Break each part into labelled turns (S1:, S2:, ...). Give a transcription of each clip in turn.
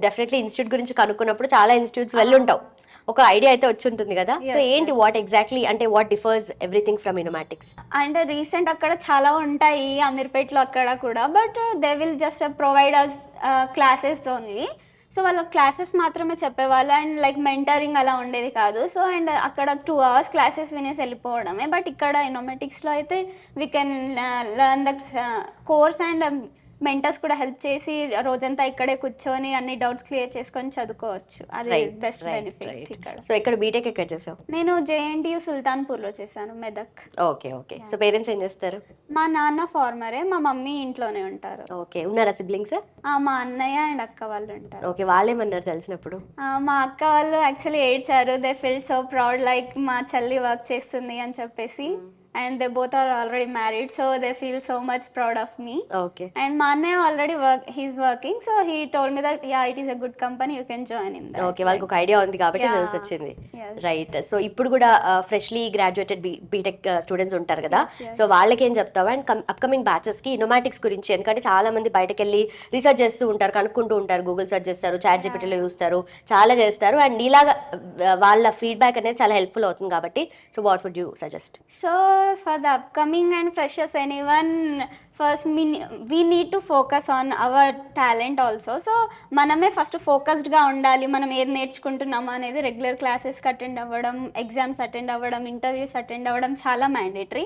S1: Definitely institute గురించి కనుక్కున్నప్పుడు చాలా institutes వెళ్ళుంటావు, ఒక ఐడియా అయితే వచ్చి ఉంటుంది కదా. సో ఏంటి వాట్ ఎగ్జాక్ట్లీ అంటే what differs everything from Innomatics?
S2: అంటే రీసెంట్ అక్కడ చాలా ఉంటాయి అమీర్పేట్లో అక్కడ కూడా, but they will just provide us classes only. So వాళ్ళ క్లాసెస్ మాత్రమే చెప్పేవాళ్ళు అండ్ లైక్ మెంటరింగ్ అలా ఉండేది కాదు. సో అండ్ అక్కడ 2 hours క్లాసెస్ వినేసి వెళ్ళిపోవడమే. బట్ ఇక్కడ ఇనోమాటిక్స్లో అయితే we can learn the course and mentors కూడా హెల్ప్ చేసి రోజంతా ఇక్కడే కూర్చొని అన్ని డౌట్స్ క్లియర్ చేసుకొని చదువుకోవచ్చు. అది బెస్ట్ బెనిఫిట్ ఇక్కడ.
S1: సో ఇక్కడ బీటెక్ ఎక్కడ చేసావు?
S2: నేను జేఎన్టీయూ సుల్తాన్పూర్లో చేశాను, Medak.
S1: Okay okay. So parents ఏం చేస్తారు?
S2: మా నాన్న ఫార్మరే, మా మమ్మీ ఇంట్లోనే ఉంటారు.
S1: ఓకే. ఉన్నారా సిబ్లింగ్స్?
S2: మా అన్నయ్య అండ్ అక్క వాళ్ళు ఉంటారు.
S1: ఓకే. వాళ్ళేమన్నారు తెలిసినప్పుడు?
S2: మా అక్క వాళ్ళు యాక్చువల్లీ ఏడ్చారు. They feel so proud, like మా చెల్లి వర్క్ చేస్తుంది అని చెప్పేసి. And they both are already married, so they feel so much proud of me.
S1: Okay.
S2: And my Annaya already he's working, so he told me that yeah, it is a good company, you can join in that.
S1: Okay, వాళ్ళకి ఒక idea ఉంది కాబట్టి తెలిసి వచ్చింది. Right. So ఇప్పుడు కూడా freshly graduated BTech students ఉంటారు కదా, సో వాళ్ళకి ఏం చెప్తావా? అండ్ అప్కమింగ్ బ్యాచెస్ కి ఇనోమాటిక్స్ గురించి, ఎందుకంటే చాలా మంది బయటకు వెళ్ళి రీసెర్చ్ చేస్తూ ఉంటారు, కనుక్కుంటూ ఉంటారు, గూగుల్ సెర్చ్ చేస్తారు, చాట్ జీపీటీలో చూస్తారు, చాలా చేస్తారు. అండ్ ఇలాగా వాళ్ళ ఫీడ్బ్యాక్ అనేది చాలా హెల్ప్ఫుల్ అవుతుంది కాబట్టి, so what would you suggest?
S2: So for the upcoming and freshers, anyone, first we need to focus on our talent also. So మనమే ఫస్ట్ ఫోకస్డ్గా ఉండాలి. మనం ఏది నేర్చుకుంటున్నామో అనేది రెగ్యులర్ క్లాసెస్కి అటెండ్ అవ్వడం, ఎగ్జామ్స్ అటెండ్ అవ్వడం, ఇంటర్వ్యూస్ అటెండ్ అవ్వడం చాలా mandatory.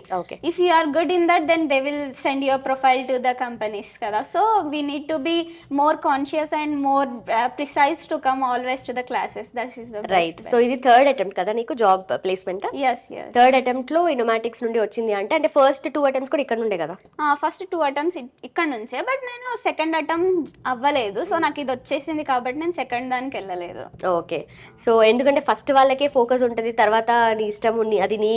S2: If you are good in that, then they will send your profile to the companies కదా. So we need to be more conscious and more precise to come always to the classes. That is the
S1: right. So ఇది third attempt కదా నీకు job placement?
S2: yes.
S1: Third attempt లో ఇనోమాటిక్స్ నుండి వచ్చింది అంటే first 2 attempts కూడా ఇక్కడ నుండే కదా?
S2: ఫస్ట్ 2 attempts ఇక్కడ నుంచే, బట్ నేను సెకండ్ అటెంప్ట్ అవ్వలేదు. సో నాకు ఇది వచ్చేసింది కాబట్టి నేను సెకండ్ దానికి వెళ్ళలేదు.
S1: ఓకే. సో ఎందుకంటే ఫస్ట్ వాళ్ళకే ఫోకస్ ఉంటుంది, తర్వాత నీ ఇష్టం అది నీ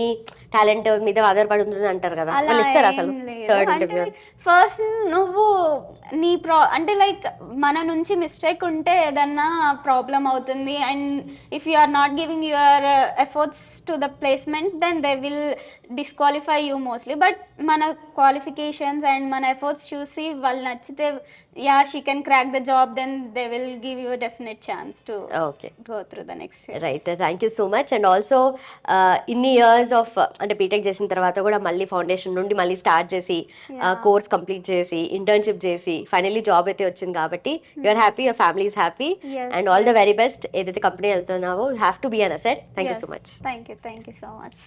S1: టాలెంట్ మీద ఆధారపడి ఉంటుంది అంటారు కదా, వాళ్ళు ఇస్తారు అసలు థర్డ్ ఇంటర్వ్యూ?
S2: ఫస్ట్ నువ్వు నీ అంటే లైక్ మన నుంచి మిస్టేక్ ఉంటే ఏదన్నా ప్రాబ్లం అవుతుంది. And if you are not giving your efforts to the placements, then they will disqualify you mostly. But మన క్వాలిఫికేషన్స్ అండ్ మన ఎఫర్ట్స్ చూసి వాళ్ళు నచ్చితే yeah she can crack the job, then they will give you definite chance to go through the next.
S1: Right. Thank you so much. And also ఇన్ని years of అంటే BTech చేసిన తర్వాత కూడా మళ్ళీ ఫౌండేషన్ నుండి మళ్ళీ స్టార్ట్ చేసి కోర్స్ కంప్లీట్ చేసి ఇంటర్న్షిప్ చేసి ఫైనల్లీ జాబ్ అయితే వచ్చింది కాబట్టి you are happy, your family is happy, and all the very best. ఏదైతే కంపెనీ వెళ్తున్నావో you have to be an asset. Thank you so much.
S2: Thank you so much.